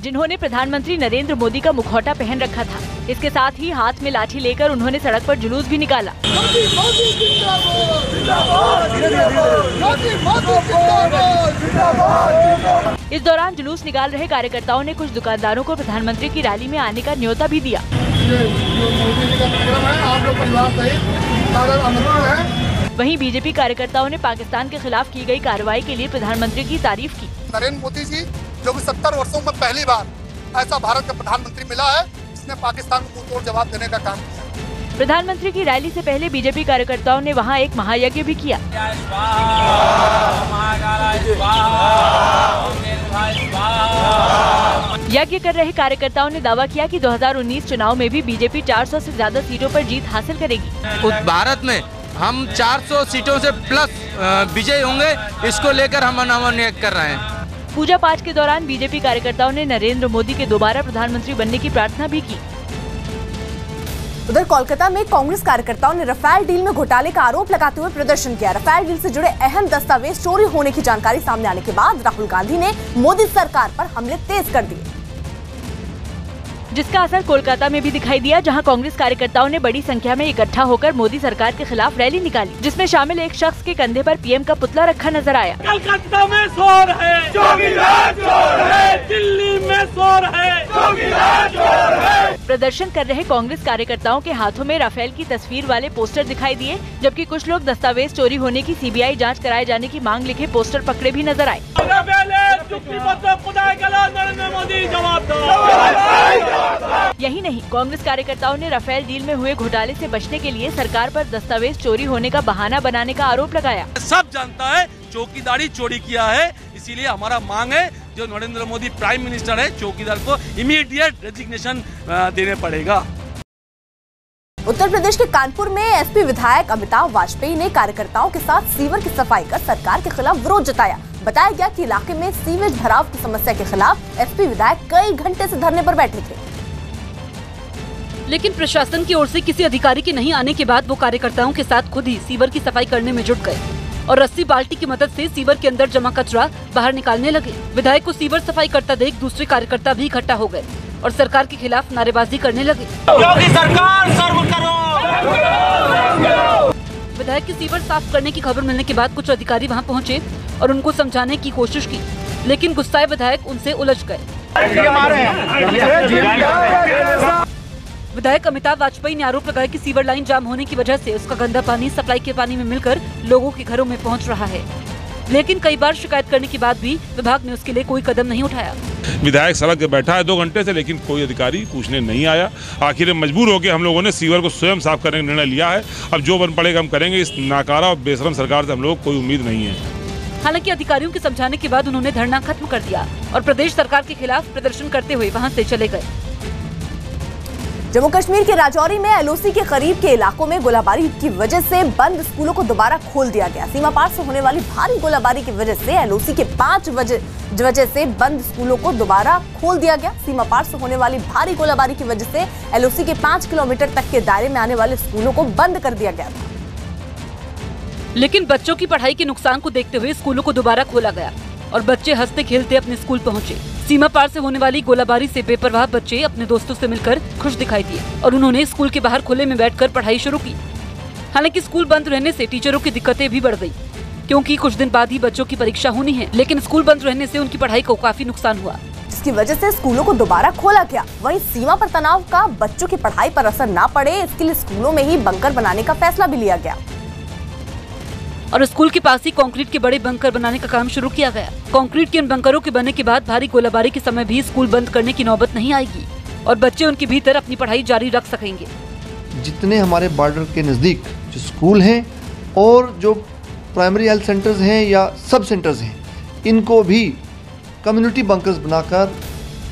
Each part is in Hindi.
जिन्होंने प्रधानमंत्री नरेंद्र मोदी का मुखौटा पहन रखा था। इसके साथ ही हाथ में लाठी लेकर उन्होंने सड़क पर जुलूस भी निकाला। इस दौरान जुलूस निकाल रहे कार्यकर्ताओं ने कुछ दुकानदारों को प्रधानमंत्री की रैली में आने का न्योता भी दिया। वहीं बीजेपी कार्यकर्ताओं ने पाकिस्तान के खिलाफ की गई कार्रवाई के लिए प्रधानमंत्री की तारीफ की। नरेंद्र मोदी जी जो कि 70 वर्षों में पहली बार ऐसा भारत का प्रधानमंत्री मिला है, इसने पाकिस्तान को मुंह तोड़ जवाब देने का काम किया। प्रधानमंत्री की रैली से पहले बीजेपी कार्यकर्ताओं ने वहां एक महायज्ञ भी किया। यज्ञ कर रहे कार्यकर्ताओं ने दावा किया कि 2019 चुनाव में भी बीजेपी 400 से ज्यादा सीटों पर जीत हासिल करेगी। भारत में हम 400 सीटों से प्लस विजय होंगे, इसको लेकर हम मनोनीत कर रहे हैं। पूजा पाठ के दौरान बीजेपी कार्यकर्ताओं ने नरेंद्र मोदी के दोबारा प्रधानमंत्री बनने की प्रार्थना भी की। उधर कोलकाता में कांग्रेस कार्यकर्ताओं ने राफेल डील में घोटाले का आरोप लगाते हुए प्रदर्शन किया। राफेल डील से जुड़े अहम दस्तावेज चोरी होने की जानकारी सामने आने के बाद राहुल गांधी ने मोदी सरकार पर हमले तेज कर दिए, जिसका असर कोलकाता में भी दिखाई दिया, जहां कांग्रेस कार्यकर्ताओं ने बड़ी संख्या में इकट्ठा होकर मोदी सरकार के खिलाफ रैली निकाली, जिसमें शामिल एक शख्स के कंधे पर पीएम का पुतला रखा नजर आया। कलकत्ता में शोर है, चौकीदार चोर है, दिल्ली में शोर है, चौकीदार चोर है। प्रदर्शन कर रहे कांग्रेस कार्यकर्ताओं के हाथों में राफेल की तस्वीर वाले पोस्टर दिखाई दिए, जबकि कुछ लोग दस्तावेज चोरी होने की सीबीआई जांच कराए जाने की मांग लिखे पोस्टर पकड़े भी नजर आए। यही नहीं, कांग्रेस कार्यकर्ताओं ने राफेल डील में हुए घोटाले से बचने के लिए सरकार पर दस्तावेज चोरी होने का बहाना बनाने का आरोप लगाया। सब जानता है चौकीदारी चोरी किया है, इसीलिए हमारा मांग है जो नरेंद्र मोदी प्राइम मिनिस्टर है, चौकीदार को इमीडिएट रेजिग्नेशन देने पड़ेगा। उत्तर प्रदेश के कानपुर में एसपी विधायक अमिताभ वाजपेयी ने कार्यकर्ताओं के साथ सीवर की सफाई कर सरकार के खिलाफ विरोध जताया। बताया गया कि इलाके में सीवेज भराव की समस्या के खिलाफ एसपी विधायक कई घंटे से धरने पर बैठे थे, लेकिन प्रशासन की ओर से किसी अधिकारी के नहीं आने के बाद वो कार्यकर्ताओं के साथ खुद ही सीवर की सफाई करने में जुट गए और रस्सी बाल्टी की मदद से सीवर के अंदर जमा कचरा बाहर निकालने लगे। विधायक को सीवर सफाई करता देख दूसरे कार्यकर्ता भी इकट्ठा हो गए और सरकार के खिलाफ नारेबाजी करने लगे। सरकार सर्व करो। विधायक की सीवर साफ करने की खबर मिलने के बाद कुछ अधिकारी वहां पहुंचे और उनको समझाने की कोशिश की, लेकिन गुस्साए विधायक उनसे उलझ गए। विधायक अमिताभ वाजपेयी ने आरोप लगाया कि सीवर लाइन जाम होने की वजह से उसका गंदा पानी सप्लाई के पानी में मिलकर लोगों के घरों में पहुंच रहा है, लेकिन कई बार शिकायत करने के बाद भी विभाग ने उसके लिए कोई कदम नहीं उठाया। विधायक सड़क पे बैठा है 2 घंटे से, लेकिन कोई अधिकारी पूछने नहीं आया। आखिर मजबूर होकर हम लोगों ने सीवर को स्वयं साफ करने का निर्णय लिया है। अब जो बन पड़ेगा हम करेंगे। इस नाकारा और बेशरम सरकार से हम लोग कोई उम्मीद नहीं है। हालांकि अधिकारियों के समझाने के बाद उन्होंने धरना खत्म कर दिया और प्रदेश सरकार के खिलाफ प्रदर्शन करते हुए वहां से चले गए। जम्मू कश्मीर के राजौरी में एलओसी के करीब के इलाकों में गोलाबारी की वजह से बंद स्कूलों को दोबारा खोल दिया गया। सीमा पार से होने वाली भारी गोलाबारी की वजह से एलओसी के 5 वजह से बंद स्कूलों को दोबारा खोल दिया गया। सीमा पार से होने वाली भारी गोलाबारी की वजह से एलओसी के 5 किलोमीटर तक के दायरे में आने वाले स्कूलों को बंद कर दिया गया था, लेकिन बच्चों की पढ़ाई के नुकसान को देखते हुए स्कूलों को दोबारा खोला गया और बच्चे हंसते खेलते अपने स्कूल पहुंचे। सीमा पार से होने वाली गोलाबारी से बेपरवाह बच्चे अपने दोस्तों से मिलकर खुश दिखाई दिए और उन्होंने स्कूल के बाहर खुले में बैठकर पढ़ाई शुरू की। हालांकि स्कूल बंद रहने से टीचरों की दिक्कतें भी बढ़ गई, क्योंकि कुछ दिन बाद ही बच्चों की परीक्षा होनी है, लेकिन स्कूल बंद रहने से उनकी पढ़ाई को काफी नुकसान हुआ, जिसकी वजह से स्कूलों को दोबारा खोला गया। वहीं सीमा पर तनाव का बच्चों की पढ़ाई पर असर न पड़े, इसके लिए स्कूलों में ही बंकर बनाने का फैसला भी लिया गया और स्कूल के पास ही कंक्रीट के बड़े बंकर बनाने का काम शुरू किया गया। कंक्रीट के इन बंकरों के बनने के बाद भारी गोलाबारी के समय भी स्कूल बंद करने की नौबत नहीं आएगी और बच्चे उनके भीतर अपनी पढ़ाई जारी रख सकेंगे। जितने हमारे बॉर्डर के नज़दीक जो स्कूल हैं और जो प्राइमरी हेल्थ सेंटर्स हैं या सब सेंटर्स हैं, इनको भी कम्युनिटी बंकर्स बनाकर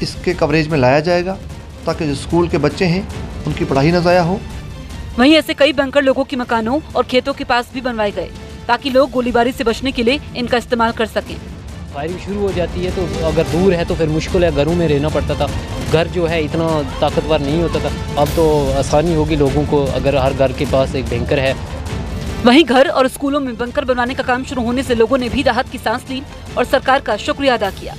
इसके कवरेज में लाया जाएगा, ताकि जो स्कूल के बच्चे हैं उनकी पढ़ाई न ज़ाया हो। वहीं ऐसे कई बंकर लोगों के मकानों और खेतों के पास भी बनवाए गए, ताकि लोग गोलीबारी से बचने के लिए इनका इस्तेमाल कर सकें। फायरिंग शुरू हो जाती है तो अगर दूर है तो फिर मुश्किल है, घरों में रहना पड़ता था। घर जो है इतना ताकतवर नहीं होता था, अब तो आसानी होगी लोगों को अगर हर घर के पास एक बंकर है। वहीं घर और स्कूलों में बंकर बनवाने का काम शुरू होने से लोगों ने भी राहत की सांस ली और सरकार का शुक्रिया अदा किया।